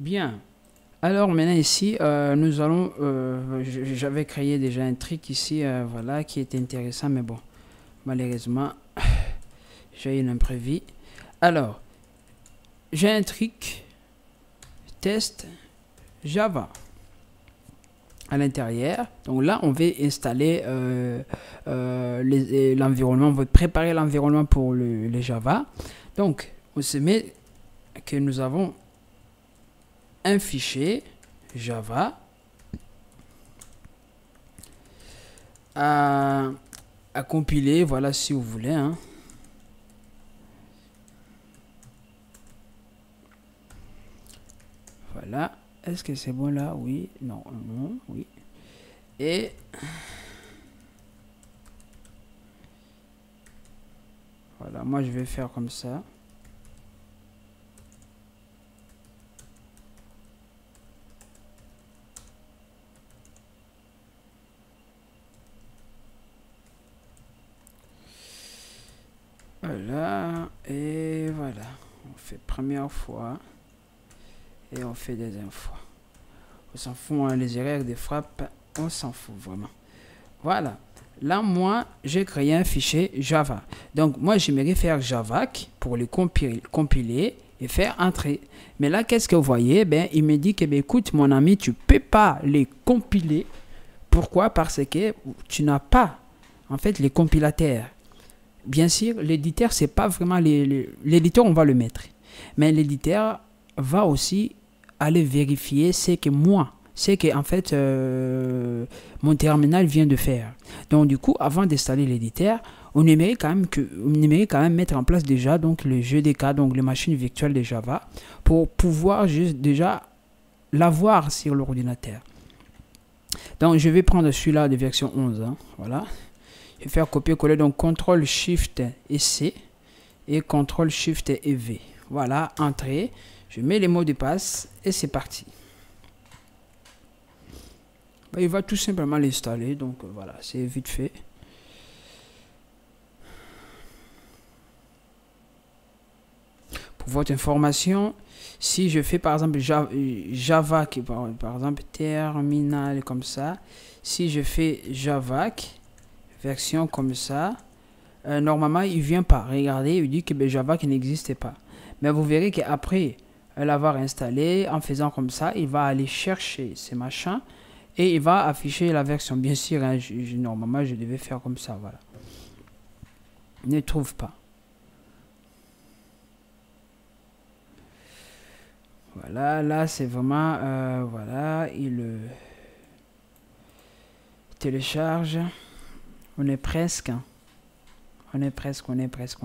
Bien. Alors maintenant ici, nous allons, j'avais créé déjà un truc ici, voilà, qui était intéressant, mais bon, malheureusement, j'ai eu un imprévu. Alors, j'ai un truc, test Java à l'intérieur. Donc là, on va installer l'environnement, on va préparer l'environnement pour le Java. Donc, on se met que nous avons un fichier Java à compiler, voilà, si vous voulez, hein. Voilà, est-ce que c'est bon là? Oui, non, non, oui. Et voilà, moi je vais faire comme ça. Voilà, et voilà. On fait première fois et on fait deuxième fois. On s'en fout, hein, les erreurs des frappes, on s'en fout vraiment. Voilà. Là, moi, j'ai créé un fichier Java. Donc, moi, j'aimerais faire Javac pour le compiler et faire entrer. Mais là, qu'est-ce que vous voyez? Ben, il me dit que, ben, écoute, mon ami, tu ne peux pas les compiler. Pourquoi? Parce que tu n'as pas, en fait, les compilateurs. Bien sûr, l'éditeur, c'est pas vraiment l'éditeur, on va le mettre. Mais l'éditeur va aussi aller vérifier ce que moi, c'est que en fait mon terminal vient de faire. Donc du coup, avant d'installer l'éditeur, on aimerait quand même mettre en place déjà donc le JDK, donc les machines virtuelles de Java, pour pouvoir juste déjà l'avoir sur l'ordinateur. Donc je vais prendre celui-là de version 11, hein, voilà. Je vais faire copier-coller, donc CTRL SHIFT et C et CTRL SHIFT et V. Voilà, entrée. Je mets les mots de passe et c'est parti. Il va tout simplement l'installer, donc voilà, c'est vite fait. Pour votre information, si je fais par exemple Java, qui par exemple terminal comme ça, si je fais Javac version comme ça, normalement il vient pas. Regardez, il dit que ben, Java qui n'existait pas. Mais vous verrez qu'après l'avoir installé, en faisant comme ça, il va aller chercher ces machins et il va afficher la version. Bien sûr, hein, normalement je devais faire comme ça, voilà. Il ne trouve pas. Voilà, là c'est vraiment, voilà, il télécharge. On est presque. On est presque.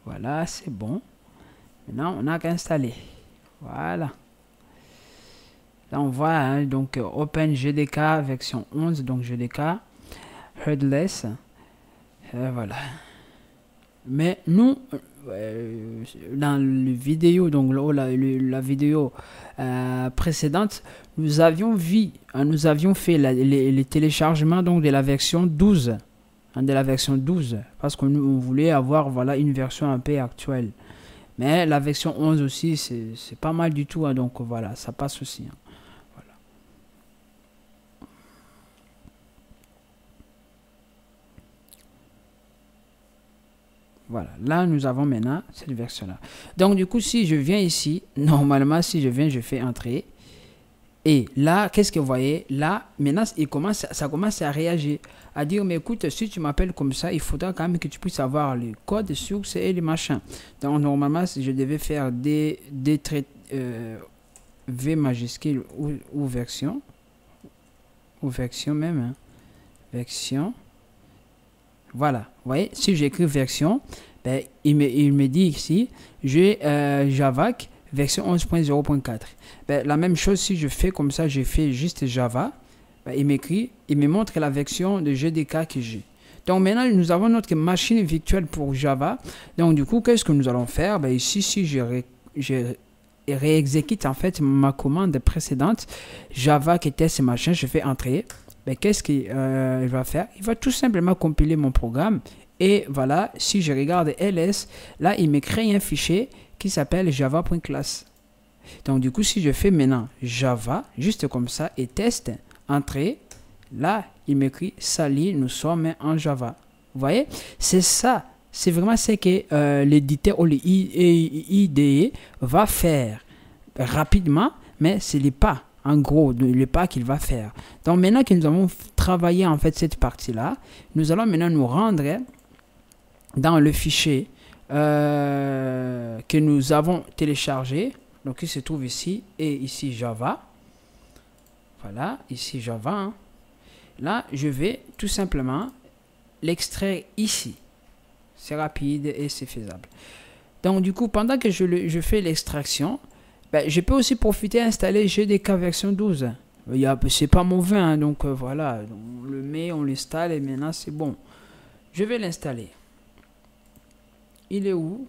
Voilà, c'est bon. Maintenant, on n'a qu'à installer. Voilà. Là, on voit, hein, donc, Open GDK version 11, donc GDK, headless. Voilà. Mais nous, dans la vidéo, donc la vidéo précédente, nous avions vu, nous avions fait les téléchargements donc de la version 12, hein, parce qu'on voulait avoir voilà une version un peu actuelle. Mais la version 11 aussi, c'est pas mal du tout, hein, donc voilà, ça passe aussi. Hein. Voilà, là nous avons maintenant cette version là. Donc du coup, si je viens ici, normalement si je viens, je fais entrer. Et là, qu'est-ce que vous voyez? Là, maintenant, ça commence à réagir, à dire, mais écoute, si tu m'appelles comme ça, il faudra quand même que tu puisses avoir le code source et les machins. Donc normalement, si je devais faire des traits V majuscule ou version même, hein, version. Voilà, vous voyez, si j'écris version, ben, il me dit ici, j'ai Javac version 11.0.4. Ben, la même chose, si je fais comme ça, j'ai fait juste Java, ben, il me montre la version de GDK que j'ai. Donc maintenant, nous avons notre machine virtuelle pour Java. Donc du coup, qu'est-ce que nous allons faire? Ben, ici, si je réexécute en fait ma commande précédente, Java qui était ce machin, je fais entrer. Ben, qu'est-ce qu'il va faire? Il va tout simplement compiler mon programme Et voilà, si je regarde ls, là, il me crée un fichier qui s'appelle java.class. Donc, du coup, si je fais maintenant Java, juste comme ça, et test, entrée, là, il m'écrit Sally, nous sommes en Java. Vous voyez, c'est ça. C'est vraiment ce que l'éditeur ou l'IDE va faire rapidement, mais ce n'est pas, en gros, le pas qu'il va faire. Donc, maintenant que nous avons travaillé en fait cette partie-là, nous allons maintenant nous rendre dans le fichier que nous avons téléchargé. Donc, il se trouve ici et ici Java. Voilà, ici Java. Hein. Là, je vais tout simplement l'extraire ici. C'est rapide et c'est faisable. Donc, du coup, pendant que je fais l'extraction, ben, je peux aussi profiter d'installer GDK version 12. C'est pas mauvais, hein, donc voilà. On le met, on l'installe et maintenant c'est bon. Je vais l'installer. Il est où?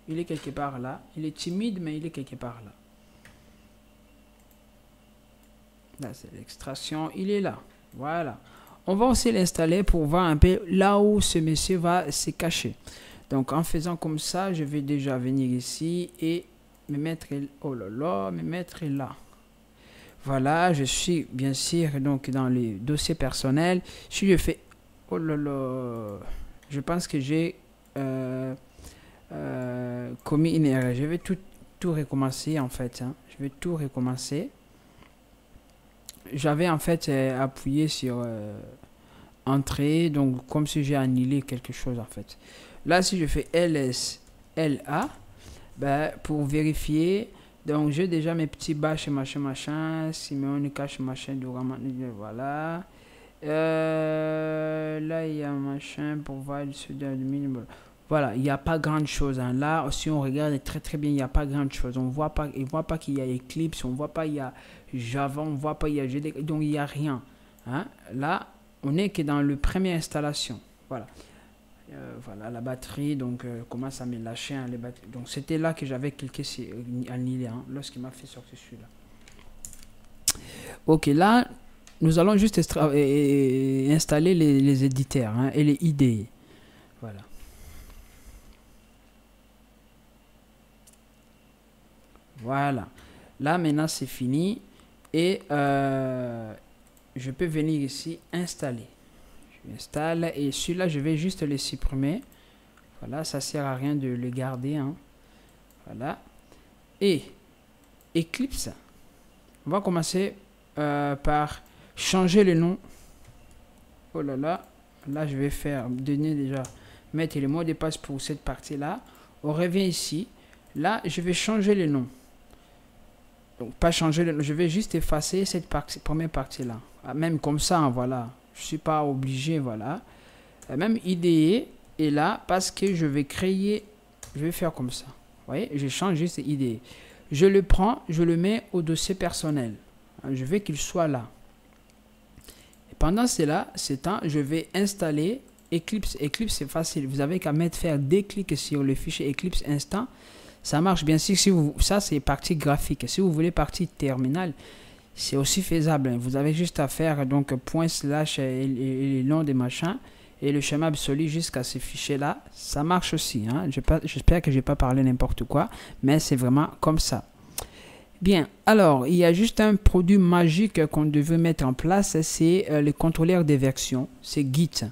Il est quelque part là. Il est timide, mais il est quelque part là. Là, c'est l'extraction. Il est là. Voilà. On va aussi l'installer pour voir un peu là où ce monsieur va se cacher. Donc, en faisant comme ça, je vais déjà venir ici et me mettre... Oh là là, me mettre là. Voilà, je suis bien sûr donc dans les dossiers personnels. Si je fais... Oh là là, je pense que j'ai... commis une erreur. Je vais tout recommencer en fait. Hein. Je vais tout recommencer. J'avais en fait appuyé sur entrée, donc comme si j'ai annulé quelque chose en fait. Là, si je fais LSLA, ben, pour vérifier, donc j'ai déjà mes petits bash machin, Simeon cache machin, voilà. Là, il y a un machin pour voir le sud du minimum. Voilà, il n'y a pas grand chose. Hein. Là, si on regarde très bien, il n'y a pas grand chose. On voit pas, il voit pas qu'il y a Eclipse, on voit pas il y a Java, on voit pas il y a GDK, donc il n'y a rien. Hein. Là, on est que dans le premier installation. Voilà. Voilà la batterie, donc commence à me lâcher. Hein, les batteries. Donc c'était là que j'avais cliqué sur annuler hein, lorsqu'il m'a fait sortir celui-là. Ok, là, nous allons juste installer les éditeurs hein, et les IDE. Voilà. Voilà. Là, maintenant, c'est fini. Et je peux venir ici, installer. Je l'installe et celui-là, je vais juste le supprimer. Voilà, ça sert à rien de le garder. Hein. Voilà. Et Eclipse, on va commencer par changer le nom. Oh là là. Là, je vais donner déjà, mettre le mot de passe pour cette partie-là. On revient ici. Là, je vais changer le nom. Donc, pas changer le nom. Je vais juste effacer cette première partie-là. Même comme ça, hein, voilà. Je ne suis pas obligé, voilà. Même IDE est là parce que je vais créer, je vais faire comme ça. Vous voyez, je change juste IDE. Je le prends, je le mets au dossier personnel. Je veux qu'il soit là. Et pendant ce temps, je vais installer Eclipse. Eclipse, c'est facile. Vous avez qu'à faire des clics sur le fichier Eclipse Instant. Ça marche bien sûr. Si vous, ça, c'est partie graphique. Si vous voulez partie terminale, c'est aussi faisable. Vous avez juste à faire donc point slash et le nom des machins et le schéma absolu jusqu'à ce fichier-là. Ça marche aussi. Hein. J'espère que je n'ai pas parlé n'importe quoi, mais c'est vraiment comme ça. Bien, alors, il y a juste un produit magique qu'on devait mettre en place, c'est le contrôleur des versions, c'est Git.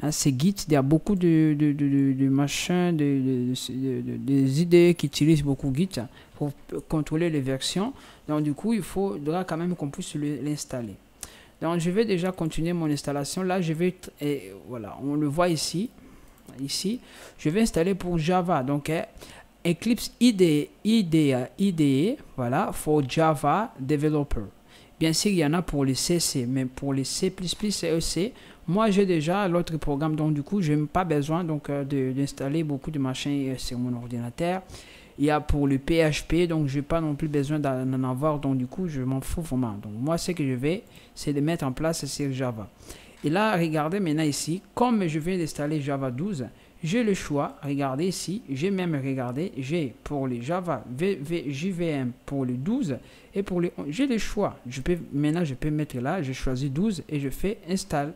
Hein, c'est Git, il y a beaucoup de machins, des idées qui utilisent beaucoup Git pour contrôler les versions. Donc, du coup, il faudra quand même qu'on puisse l'installer. Donc, je vais déjà continuer mon installation. Là, je vais, voilà, on le voit ici. Ici, je vais installer pour Java. Donc, Eclipse IDE, voilà, for Java Developer. Bien sûr, il y en a pour les CC, mais pour les C++ et EC, moi j'ai déjà l'autre programme, donc du coup, je n'ai pas besoin d'installer beaucoup de machins sur mon ordinateur. Il y a pour le PHP, donc je n'ai pas non plus besoin d'en avoir, donc du coup, je m'en fous vraiment. Donc moi, ce que je vais, c'est de mettre en place sur Java. Et là, regardez maintenant ici, comme je viens d'installer Java 12, j'ai le choix, regardez ici, j'ai même regardé, j'ai pour les Java JVM pour les 12 et pour les 11, j'ai le choix. Maintenant, je peux mettre là, je choisis 12 et je fais install.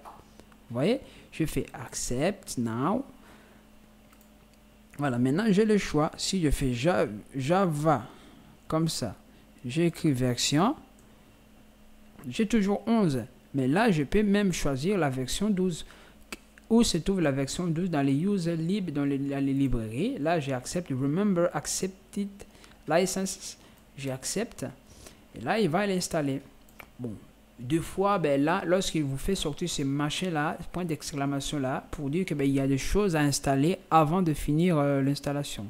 Vous voyez, je fais accept now. Voilà, maintenant j'ai le choix. Si je fais Java comme ça, j'écris version, j'ai toujours 11. Mais là, je peux même choisir la version 12. Où se trouve la version 12? Dans les user lib, dans les librairies. Là, j'accepte remember accepted license. J'accepte. Et là, il va l'installer. Bon, deux fois, ben là, lorsqu'il vous fait sortir ce machin-là, point d'exclamation là, pour dire que ben, il y a des choses à installer avant de finir l'installation.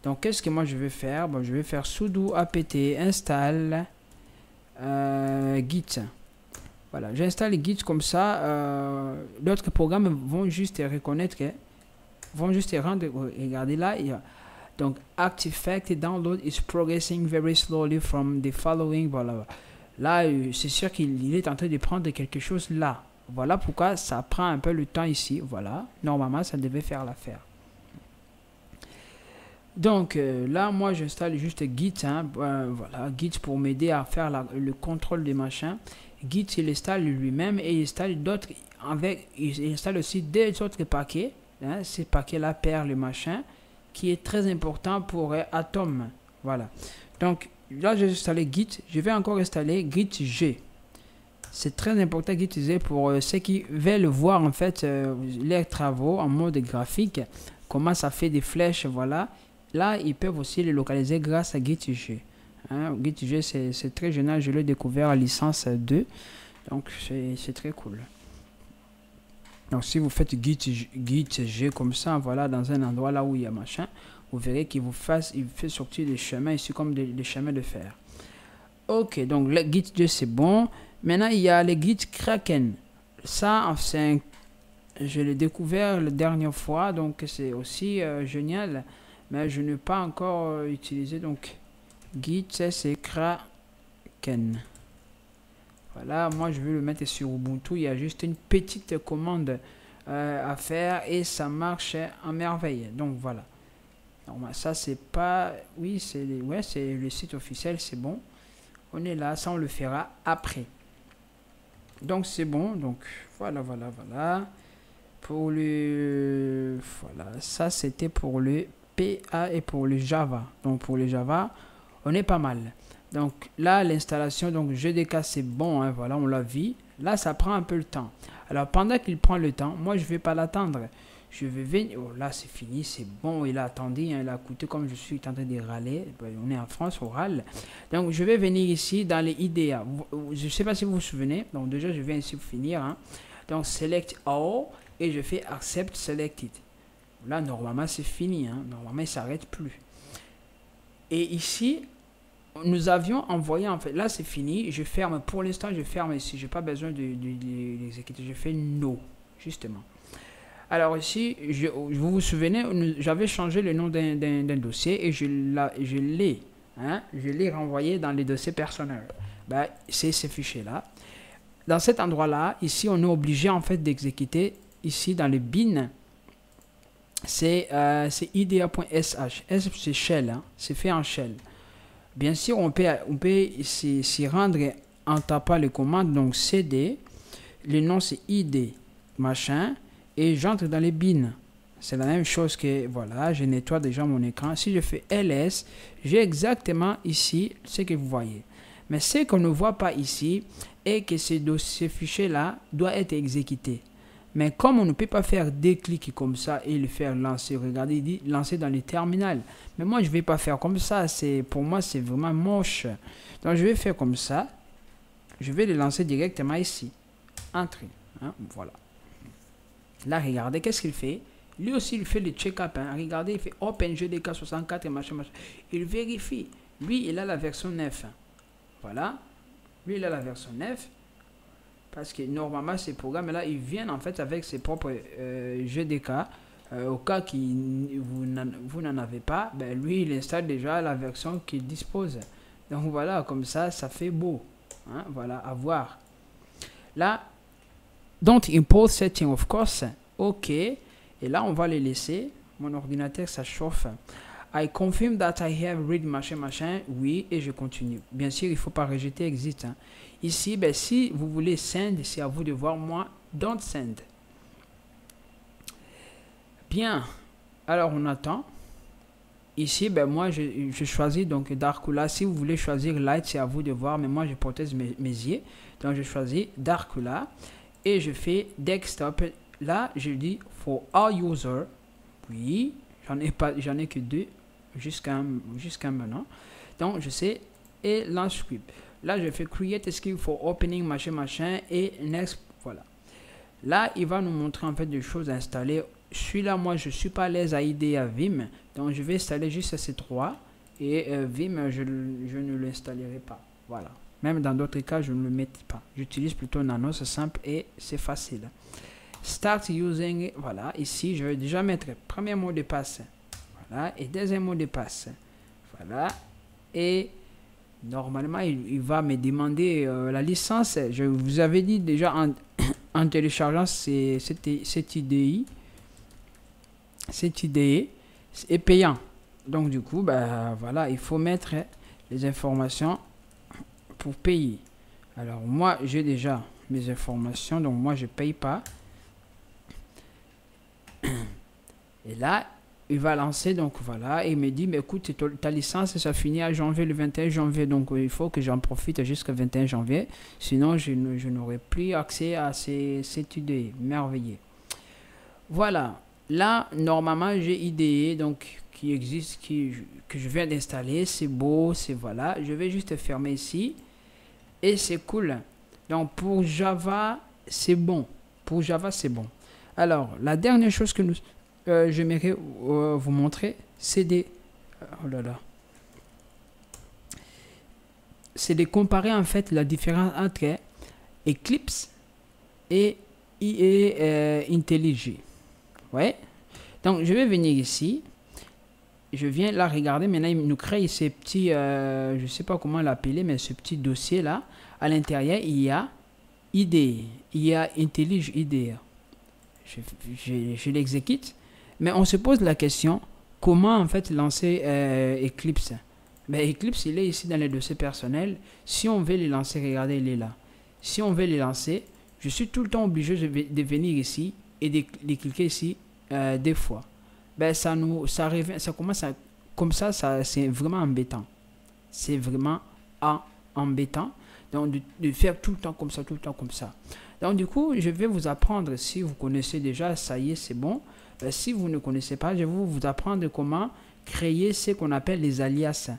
Donc, qu'est-ce que moi je vais faire? Bon, je vais faire sudo apt install git. Voilà, j'installe Git comme ça. D'autres programmes vont juste reconnaître, vont juste rendre. Regardez là, il y a, donc Artifact download is progressing very slowly from the following. Voilà, là c'est sûr qu'il est en train de prendre quelque chose là. Voilà pourquoi ça prend un peu le temps ici. Voilà, normalement ça devait faire l'affaire. Donc là, moi j'installe juste Git. Hein, voilà, Git pour m'aider à faire le contrôle des machins. Git, il installe lui-même et il installe d'autres il installe aussi des autres paquets. Hein, ces paquets-là perdent le machin qui est très important pour Atom. Voilà. Donc là, j'ai installé Git. Je vais encore installer Git-G. C'est très important Git-G pour ceux qui veulent voir en fait leurs travaux en mode graphique. Comment ça fait des flèches, voilà. Là, ils peuvent aussi les localiser grâce à Git-G. Hein, Git-G, c'est très génial. Je l'ai découvert à licence 2. Donc, c'est très cool. Donc, si vous faites Git-G comme ça, voilà, dans un endroit là où il y a machin, vous verrez qu'il il fait sortir des chemins ici comme des chemins de fer. Ok, donc le Git-G, c'est bon. Maintenant, il y a le Git-Kraken. Ça, je l'ai découvert la dernière fois. Donc, c'est aussi génial. Mais je n'ai pas encore utilisé. Donc, Git, c'est Kraken. Voilà, moi je vais le mettre sur Ubuntu. Il y a juste une petite commande à faire et ça marche en merveille. Donc voilà. Donc, ça c'est pas. Oui, c'est le site officiel, c'est bon. On est là, ça on le fera après. Donc c'est bon. Donc voilà. Pour le. Voilà, ça c'était pour le PA et pour le Java. Donc pour le Java, on est pas mal. Donc là, l'installation, donc GDK, c'est bon, hein, voilà, on l'a vu. Là, ça prend un peu le temps. Alors, pendant qu'il prend le temps, moi, je ne vais pas l'attendre. Je vais venir. Oh, là, c'est fini, c'est bon. Il a attendu, hein, il a coûté comme je suis en train de râler. On est en France, on râle. Donc, je vais venir ici dans les IDEA. Je ne sais pas si vous vous souvenez. Donc, déjà, je viens ici pour finir. Hein. Donc, select all et je fais accept selected. Là, normalement, c'est fini. Hein. Normalement, il ne s'arrête plus. Et ici, nous avions envoyé, en fait, là c'est fini, je ferme, pour l'instant je ferme ici, je n'ai pas besoin de l'exécuter, je fais no, justement. Alors ici, vous vous souvenez, j'avais changé le nom d'un dossier et je l'ai renvoyé dans les dossiers personnels. Ben, c'est ce fichier-là. Dans cet endroit-là, ici on est obligé en fait d'exécuter, ici dans le bin, c'est idea.sh, c'est shell, hein, c'est fait en shell. Bien sûr, on peut s'y rendre en tapant les commandes. Donc, cd, le nom c'est id, machin, et j'entre dans les bins. C'est la même chose que, voilà, je nettoie déjà mon écran. Si je fais ls, j'ai exactement ici ce que vous voyez. Mais ce qu'on ne voit pas ici est que ce fichier-là doit être exécuté. Mais comme on ne peut pas faire des clics comme ça et le faire lancer, regardez, il dit lancer dans les terminals. Mais moi, je ne vais pas faire comme ça. Pour moi, c'est vraiment moche. Donc, je vais faire comme ça. Je vais le lancer directement ici. Entrée. Hein, voilà. Là, regardez, qu'est-ce qu'il fait? Lui aussi, il fait le check-up. Hein. Regardez, il fait OpenGDK 64 et machin. Il vérifie. Lui, il a la version 9. Voilà. Lui, il a la version 9. Parce que normalement, ces programmes-là, ils viennent en fait avec ses propres GDK. Au cas que vous n'en avez pas, ben lui, il installe déjà la version qu'il dispose. Donc voilà, comme ça, ça fait beau. Hein, voilà, à voir. Là, don't import setting, of course. OK. Et là, on va les laisser. Mon ordinateur, ça chauffe. I confirm that I have read machin. Oui, et je continue. Bien sûr, il ne faut pas rejeter exit. Hein. Ici, ben, si vous voulez send, c'est à vous de voir. Moi, don't send. Bien. Alors, on attend. ici, ben moi, je choisis donc Darkula. Si vous voulez choisir Light, c'est à vous de voir, mais moi, je protège mes yeux. Donc, je choisis Darkula et je fais Desktop. Là, je dis For all users. Oui, j'en ai que 2 jusqu'à maintenant. Donc, je sais. Et Launch Script. Là, je fais Create a Script for Opening, machin, et Next. Voilà. Là, il va nous montrer en fait des choses à installer. Celui-là, moi, je suis pas à l'aise à IDE à Vim. Donc, je vais installer juste ces 3. Et Vim, je ne l'installerai pas. Voilà. Même dans d'autres cas, je ne le mets pas. J'utilise plutôt Nano, c'est simple et c'est facile. Start using, voilà, ici, je vais déjà mettre premier mot de passe. Voilà, et deuxième mot de passe. Voilà, et normalement, il va me demander la licence. Je vous avais dit déjà en téléchargeant cette IDE est payant. Donc, du coup, ben, voilà, il faut mettre les informations pour payer. Alors, moi, j'ai déjà mes informations, donc moi, je paye pas. Et là, il va lancer, donc voilà, et il me dit, mais écoute, ta licence, ça finit à janvier, le 21 janvier, donc il faut que j'en profite jusqu'au 21 janvier, sinon je n'aurai plus accès à cette idée merveilleuse. Voilà, là, normalement, j'ai IDE, donc, qui existe, que je viens d'installer, c'est beau, c'est voilà, je vais juste fermer ici, et c'est cool. Donc, pour Java, c'est bon. Pour Java, c'est bon. Alors, la dernière chose que j'aimerais vous montrer, c'est oh là là. C'est de comparer en fait la différence entre Eclipse et IntelliJ. Ouais. Donc, je vais venir ici. Je viens là regarder. Maintenant, il nous crée ces petits, je ne sais pas comment l'appeler, mais ce petit dossier là. À l'intérieur, il y a IDE. Il y a IntelliJ IDE. Je l'exécute, mais on se pose la question, comment en fait lancer Eclipse? Ben, Eclipse, il est ici dans les dossiers personnels. Si on veut les lancer, regardez, il est là. Si on veut les lancer, je suis tout le temps obligé de venir ici et de cliquer ici des fois. Ben, ça revient, ça commence à, comme ça c'est vraiment embêtant. C'est vraiment embêtant. Donc, de faire tout le temps comme ça, tout le temps comme ça. Donc, du coup, je vais vous apprendre, si vous connaissez déjà, ça y est, c'est bon. Si vous ne connaissez pas, je vais vous apprendre comment créer ce qu'on appelle les alias.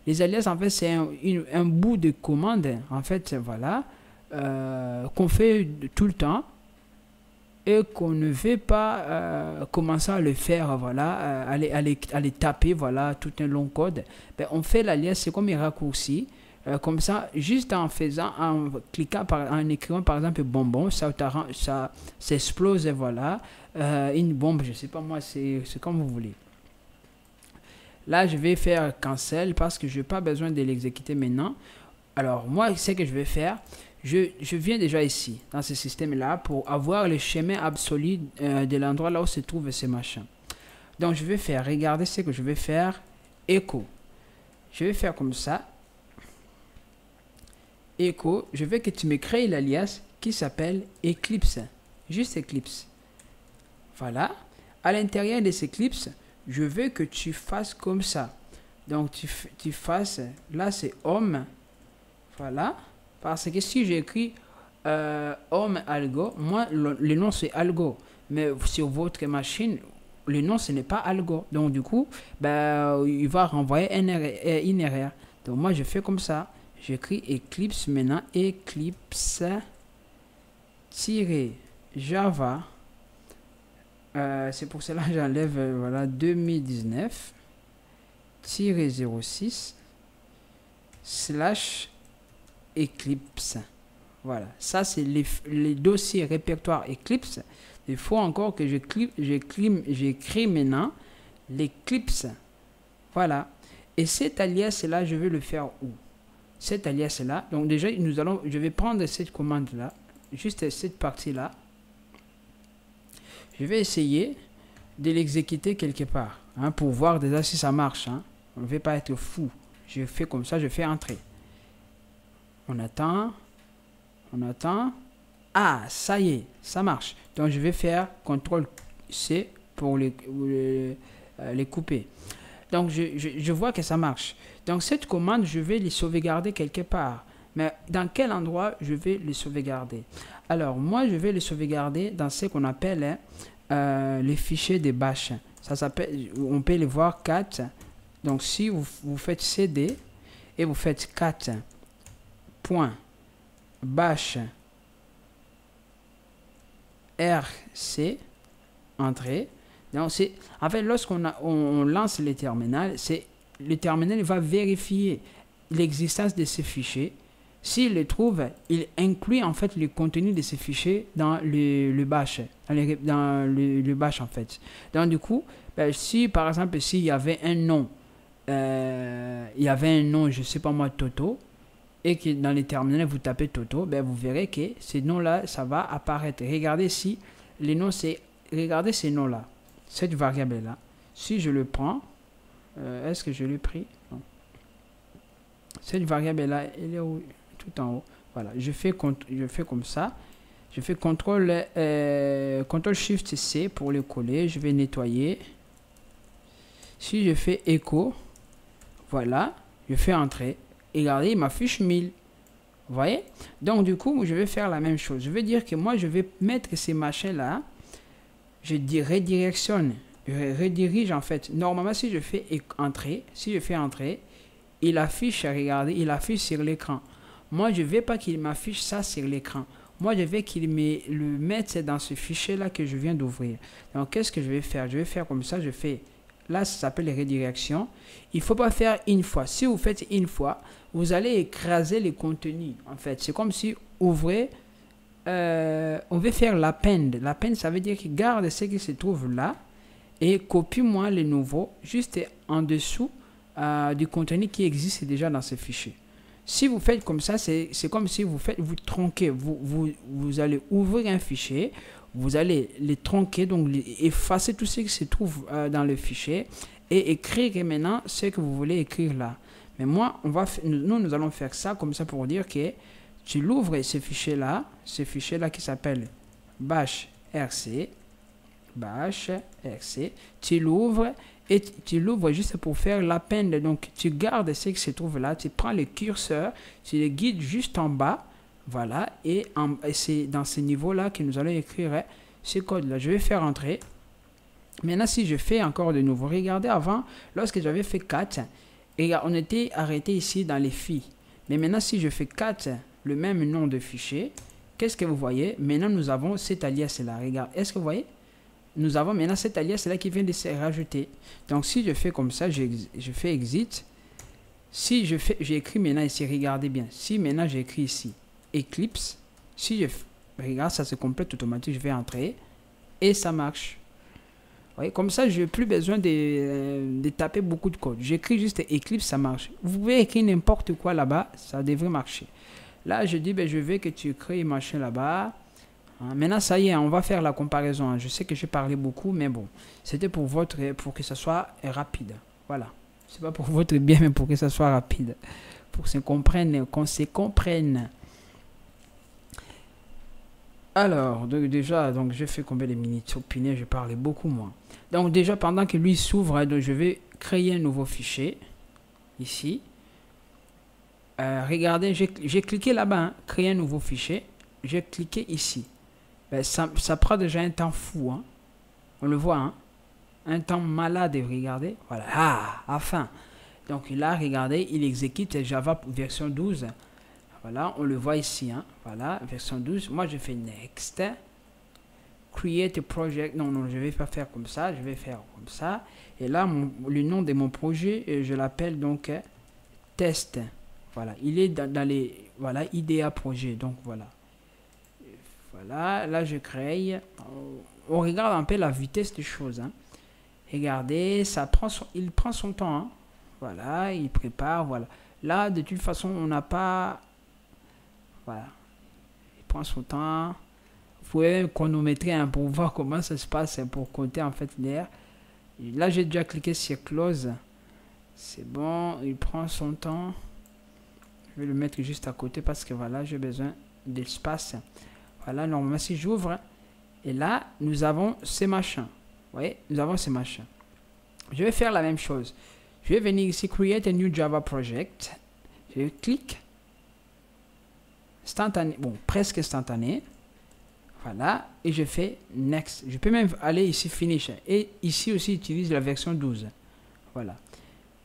Les alias, en fait, c'est un bout de commande, en fait, voilà, qu'on fait tout le temps et qu'on ne veut pas commencer à le faire, voilà, à les taper, voilà, tout un long code. Ben, on fait l'alias, c'est comme un raccourci. Comme ça, juste en cliquant, en écrivant par exemple bonbon, ça explose, voilà. Une bombe, je sais pas moi, c'est comme vous voulez. Là, je vais faire cancel parce que je n'ai pas besoin de l'exécuter maintenant. Alors, moi, ce que je vais faire, je viens déjà ici, dans ce système-là, pour avoir le chemin absolu de l'endroit là où se trouve ces machins. Donc, je vais faire, regardez ce que je vais faire, echo. Je vais faire comme ça. Echo, je veux que tu me crées l'alias qui s'appelle Eclipse. Juste Eclipse. Voilà. À l'intérieur de cet Eclipse, je veux que tu fasses comme ça. Donc, tu fasses, là c'est Home. Voilà. Parce que si j'écris Home Algo, moi, le nom c'est Algo. Mais sur votre machine, le nom ce n'est pas Algo. Donc, du coup, ben, il va renvoyer une erreur. Donc, moi, je fais comme ça. J'écris Eclipse maintenant, Eclipse-Java. C'est pour cela que j'enlève voilà, 2019-06/Eclipse. Voilà, ça c'est les dossiers répertoire Eclipse. Il faut encore que j'écris maintenant l'Eclipse. Voilà. Et cet alias là, je vais le faire où? Cet alias là, donc déjà je vais prendre cette commande là, juste cette partie là, je vais essayer de l'exécuter quelque part, hein, pour voir déjà si ça marche, hein. On ne veut pas être fou, je fais comme ça, je fais entrer, on attend, ah ça y est, ça marche. Donc je vais faire CTRL C pour les couper. Donc, je vois que ça marche. Donc, cette commande, je vais les sauvegarder quelque part. Mais dans quel endroit je vais les sauvegarder? Alors, moi, je vais les sauvegarder dans ce qu'on appelle les fichiers de bash. Ça s'appelle, on peut les voir 4. Donc, si vous faites cd et vous faites 4.bash rc, entrée. Donc, en fait, on lance les terminals, le terminal va vérifier l'existence de ces fichiers. S'il les trouve, il inclut en fait le contenu de ces fichiers dans le bash, dans le bash en fait. Donc du coup, ben, si par exemple s'il y avait un nom, je sais pas moi, Toto, et que dans les terminaux vous tapez Toto, ben vous verrez que ces noms-là, ça va apparaître. Regardez si les noms, regardez ces noms-là, cette variable-là. Si je le prends, est-ce que je l'ai pris? Non. Cette variable-là, elle est où? Tout en haut. Voilà, je fais comme ça. Je fais CTRL SHIFT C pour le coller. Je vais nettoyer. Si je fais écho, voilà, je fais entrer. Et regardez, il m'affiche 1000. Vous voyez? Donc, du coup, je vais faire la même chose. Je vais dire que moi, je vais mettre ces machins-là. Je dis redirectionne. Je redirige en fait. Normalement, si je fais entrer, il affiche, regardez, il affiche sur l'écran. Moi, je ne veux pas qu'il m'affiche ça sur l'écran. Moi, je veux qu'il le mette dans ce fichier-là que je viens d'ouvrir. Donc, qu'est-ce que je vais faire? Je vais faire comme ça. Là, ça s'appelle redirection. Il ne faut pas faire une fois. Si vous faites une fois, vous allez écraser les contenus. En fait, c'est comme si ouvrez. On veut faire l'append. L'append, ça veut dire qu'il garde ce qui se trouve là et copie-moi les nouveaux juste en dessous du contenu qui existe déjà dans ce fichier. Si vous faites comme ça, c'est comme si vous tronquez. Vous allez ouvrir un fichier, vous allez les tronquer, donc effacer tout ce qui se trouve dans le fichier et écrire maintenant ce que vous voulez écrire là. Mais moi, nous allons faire ça comme ça pour dire que tu l'ouvres ce fichier-là qui s'appelle bash rc, tu l'ouvres. Et tu l'ouvres juste pour faire l'append. Donc, tu gardes ce qui se trouve là. Tu prends le curseur, tu le guides juste en bas. Voilà. Et c'est dans ce niveau-là que nous allons écrire ce code-là. Je vais faire entrer. Maintenant, si je fais encore de nouveau, regardez avant, lorsque j'avais fait 4, et on était arrêté ici dans les filles. Mais maintenant, si je fais 4, le même nom de fichier, qu'est-ce que vous voyez? Maintenant, nous avons cet alias-là. Regarde, est-ce que vous voyez? Nous avons maintenant cet alias-là qui vient de se rajouter. Donc, si je fais comme ça, je fais exit. Si j'écris maintenant ici, regardez bien. Si maintenant j'écris ici Eclipse, si je regarde, ça se complète automatiquement. Je vais entrer et ça marche. Vous voyez, comme ça, je n'ai plus besoin de taper beaucoup de code. J'écris juste Eclipse, ça marche. Vous pouvez écrire n'importe quoi là-bas, ça devrait marcher. Là, je dis, ben, je veux que tu crées machin là-bas. Maintenant, ça y est, on va faire la comparaison. Je sais que j'ai parlé beaucoup, mais bon, c'était pour que ça soit rapide. Voilà. C'est pas pour votre bien, mais pour que ça soit rapide. Pour qu'on se comprenne. Alors, déjà, je fais combien de minutes? Opiné, je parlais beaucoup moins. Donc, déjà, pendant que lui s'ouvre, je vais créer un nouveau fichier. Ici. Regardez, j'ai cliqué là-bas, hein, créer un nouveau fichier. J'ai cliqué ici. Ben, ça prend déjà un temps fou. Hein. On le voit. Hein. Un temps malade. Regardez. Voilà. Ah, enfin. Donc là, regardez, il exécute Java version 12. Voilà, on le voit ici. Hein. Voilà, version 12. Moi, je fais Next. Create a project. Non, je ne vais pas faire comme ça. Je vais faire comme ça. Et là, le nom de mon projet, je l'appelle donc Test. Voilà, il est dans les... Voilà, IDEA projet. Donc, voilà. Voilà, là je crée. On regarde un peu la vitesse des choses. Hein. Regardez, il prend son temps. Hein. Voilà, il prépare. Voilà. Là, de toute façon, on n'a pas. Voilà. Il prend son temps. Vous pouvez chronométrer hein, pour voir comment ça se passe, pour compter en fait l'air. Là, j'ai déjà cliqué sur Close. C'est bon, il prend son temps. Je vais le mettre juste à côté parce que voilà, j'ai besoin d'espace. Voilà, normalement, si j'ouvre, et là, nous avons ces machins. Vous voyez, nous avons ces machins. Je vais faire la même chose. Je vais venir ici, Create a new Java project. Je clique. Instantané, bon, presque instantané. Voilà, et je fais Next. Je peux même aller ici, Finish. Et ici aussi, utilise la version 12. Voilà.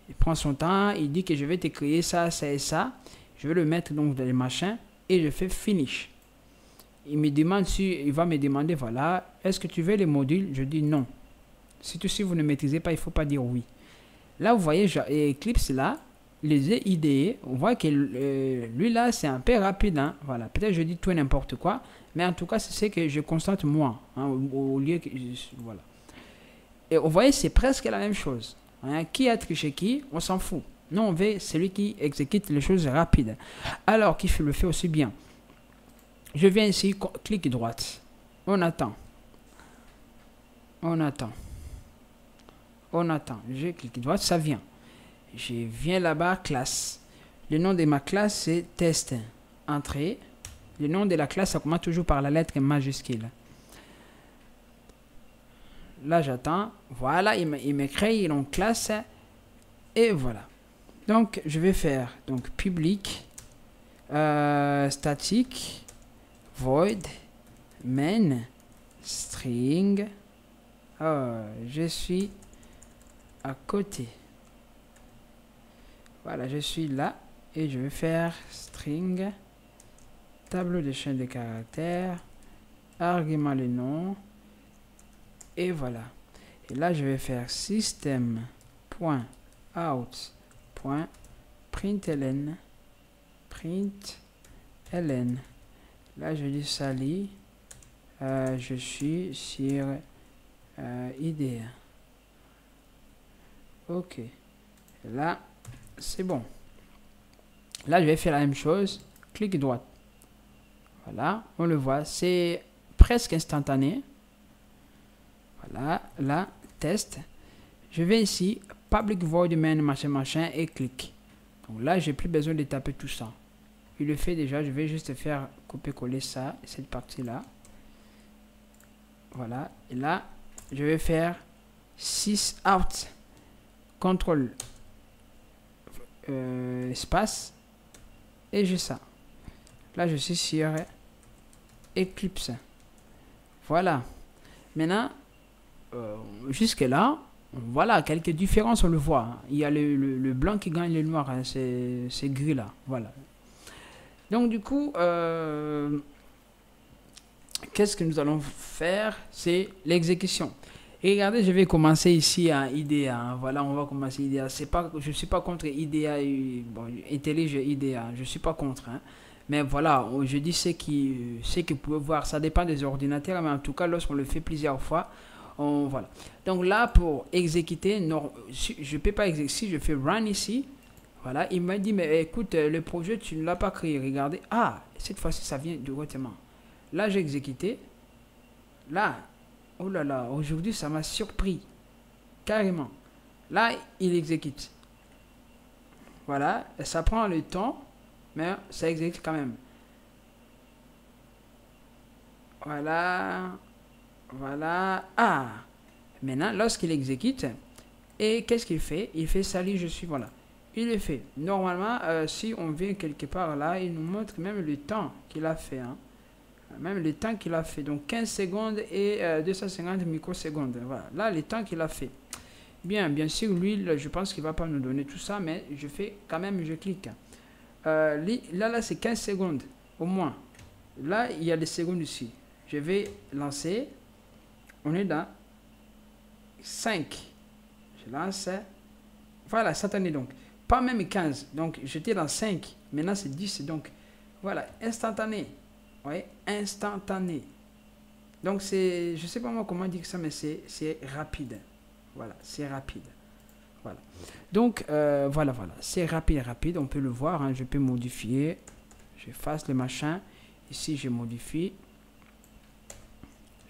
Il prend son temps, il dit que je vais te créer ça, ça et ça. Je vais le mettre donc dans les machins et je fais Finish. Il me demande si, il va me demander, voilà, est-ce que tu veux les modules? Je dis non. Surtout si vous ne maîtrisez pas, il ne faut pas dire oui. Là, vous voyez, Eclipse là, les IDE, on voit que lui là, c'est un peu rapide. Hein, voilà, peut-être je dis tout et n'importe quoi, mais en tout cas, c'est ce que je constate moi, hein, au lieu que, voilà. Et vous voyez, c'est presque la même chose. Hein, qui a triché qui? On s'en fout. Nous, on veut celui qui exécute les choses rapides. Alors qu'il le fait aussi bien. Je viens ici, clic droite. On attend. On attend. On attend. Je clique droite, ça vient. Je viens là-bas, classe. Le nom de ma classe, c'est test. Entrée. Le nom de la classe, ça commence toujours par la lettre majuscule. Là, j'attends. Voilà, il me crée une classe. Et voilà. Donc, je vais faire donc public, statique, void, main, string. Oh, je suis à côté. Voilà, je suis là et je vais faire string, tableau de chaîne de caractères, argument le nom et voilà. Et là, je vais faire system.out.println println. Là, je dis Sally, je suis sur IDEA. Ok. Là, c'est bon. Là, je vais faire la même chose. Clic droit. Voilà, on le voit. C'est presque instantané. Voilà, là, test. Je vais ici, public void main, machin, machin, et clic. Donc là, j'ai plus besoin de taper tout ça. Il le fait déjà. Je vais juste faire copier-coller ça, cette partie-là. Voilà. Et là, je vais faire 6 out. Contrôle espace. Et j'ai ça. Là, je suis sur Eclipse. Voilà. Maintenant, jusque là, voilà, quelques différences, on le voit. Il y a le blanc qui gagne le noir, hein, c'est gris là. Voilà. Donc, du coup, qu'est-ce que nous allons faire? C'est l'exécution. Et regardez, je vais commencer ici à IDEA. Hein. Voilà, on va commencer IDEA. Je ne suis pas contre IDEA. Bon, IntelliJ IDEA. Je ne suis pas contre. Hein. Mais voilà, je dis ce que vous pouvez voir. Ça dépend des ordinateurs. Mais en tout cas, lorsqu'on le fait plusieurs fois, voilà. Donc là, pour exécuter, je ne peux pas exécuter. Si je fais run ici, voilà, il m'a dit, mais écoute, le projet, tu ne l'as pas créé. Regardez. Ah, cette fois-ci, ça vient directement. Là, j'ai exécuté. Là. Oh là là, aujourd'hui ça m'a surpris. Carrément. Là, il exécute. Voilà, ça prend le temps, mais ça exécute quand même. Voilà. Voilà. Ah. Maintenant, lorsqu'il exécute, et qu'est-ce qu'il fait? Il fait salut, je suis, voilà. Il le fait. Normalement, si on vient quelque part là, il nous montre même le temps qu'il a fait. Hein. Même le temps qu'il a fait. Donc 15 secondes et 250 microsecondes. Voilà. Là, le temps qu'il a fait. Bien sûr, lui, je pense qu'il ne va pas nous donner tout ça, mais je fais quand même, je clique. Là, c'est 15 secondes au moins. Là, il y a des secondes ici. Je vais lancer. On est dans 5. Je lance. Voilà, ça t'en est donc. Pas même 15. Donc, j'étais dans 5. Maintenant, c'est 10. Donc, voilà, instantané. Oui, instantané. Donc, je ne sais pas moi comment dire ça, mais c'est rapide. Voilà, c'est rapide. Voilà. Donc, voilà. C'est rapide. On peut le voir. Hein, je peux modifier. J'efface le machin. Ici, je modifie.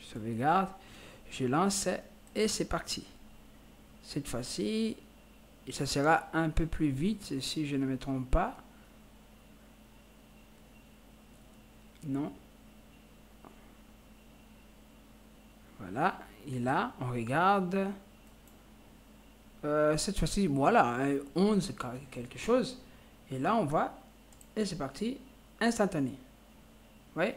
Je sauvegarde. Je lance. Et c'est parti. Cette fois-ci, ça sera un peu plus vite si je ne me trompe pas. Non. Voilà. Et là, on regarde. Cette fois-ci, voilà, 11 quelque chose. Et là, on va, et c'est parti, instantané. Ouais.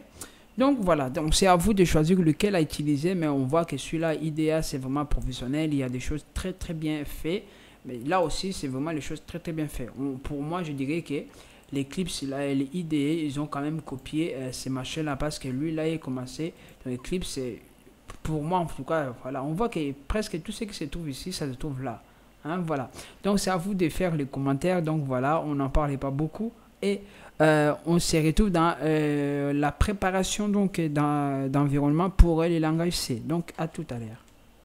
Donc voilà, donc c'est à vous de choisir lequel à utiliser, mais on voit que celui-là, IDEA, c'est vraiment professionnel, il y a des choses très très bien faites, mais là aussi, c'est vraiment les choses très très bien faites. Pour moi, je dirais que les clips, là, les IDE, ils ont quand même copié ces machins-là, parce que lui, là, il a commencé, dans les clips, c'est, pour moi en tout cas, voilà, on voit que presque tout ce qui se trouve ici, ça se trouve là. Hein, voilà. Donc c'est à vous de faire les commentaires, donc voilà, on n'en parlait pas beaucoup, et on se retrouve dans la préparation donc d'environnement pour les langages C. Donc à tout à l'heure.